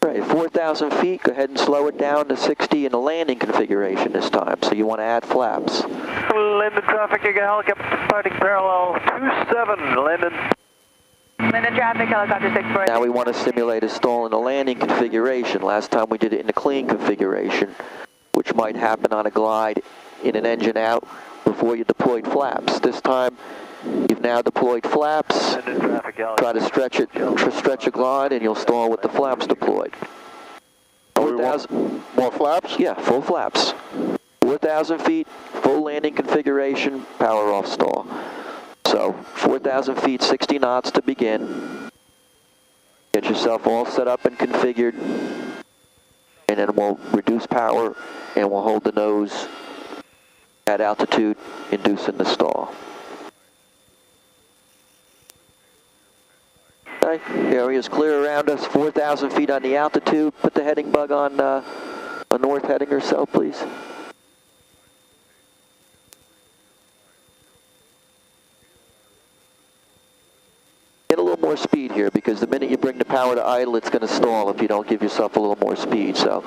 Right, 4,000 feet, go ahead and slow it down to 60 in the landing configuration this time. So you want to add flaps. Linden traffic, you got helicopter departing parallel 27, Linden. Linden traffic, helicopter 64. Now we want to simulate a stall in the landing configuration. Last time we did it in the clean configuration, which might happen on a glide in an engine out before you deployed flaps. This time, you've now deployed flaps. Try to stretch a glide, and you'll stall with the flaps deployed. 4,000 more flaps? Yeah, full flaps. 4,000 feet, full landing configuration, power off stall. So 4,000 feet, 60 knots to begin. Get yourself all set up and configured, and then we'll reduce power and we'll hold the nose at altitude, inducing the stall. Okay, the area is clear around us, 4,000 feet on the altitude. Put the heading bug on a north heading or so, please. Get a little more speed here, because the minute you bring the power to idle, it's going to stall if you don't give yourself a little more speed. So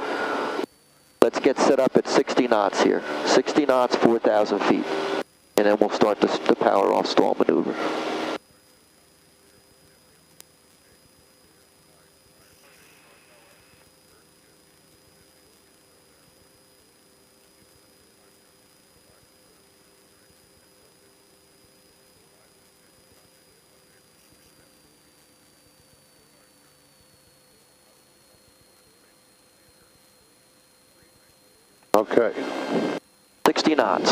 let's get set up at 60 knots here. 60 knots, 4,000 feet. And then we'll start the power off stall maneuver. Okay. 60 knots.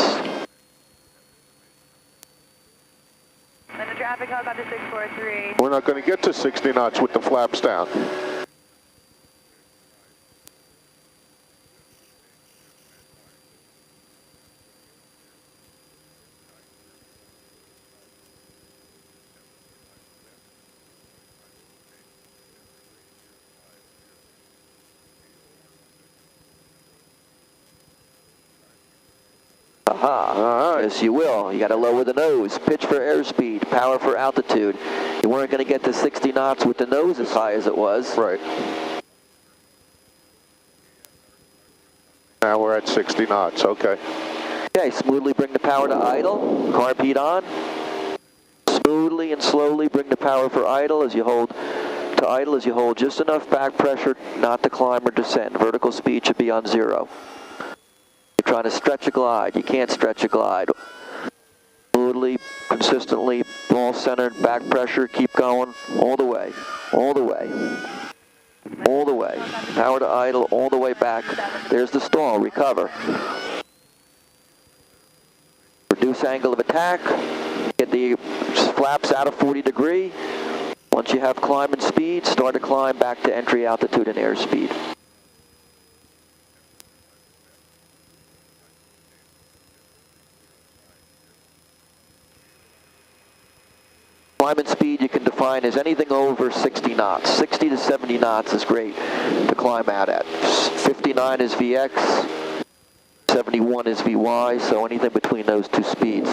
Linden traffic, helicopter 643. We're not going to get to 60 knots with the flaps down. Aha, yes you will. You got to lower the nose. Pitch for airspeed, power for altitude. You weren't going to get to 60 knots with the nose as high as it was. Right. Now we're at 60 knots, okay. Okay, smoothly bring the power to idle. Carb heat on. Smoothly and slowly bring the power for idle as you hold to idle as you hold just enough back pressure not to climb or descend. Vertical speed should be on 0. You're trying to stretch a glide. You can't stretch a glide. Smoothly, consistently, ball centered, back pressure, keep going, all the way, all the way, all the way. Power to idle, all the way back. There's the stall, recover. Reduce angle of attack, get the flaps out of 40 degree. Once you have climb and speed, start to climb back to entry altitude and airspeed. Climb and speed you can define as anything over 60 knots. 60 to 70 knots is great to climb out at. 59 is VX, 71 is VY, so anything between those two speeds.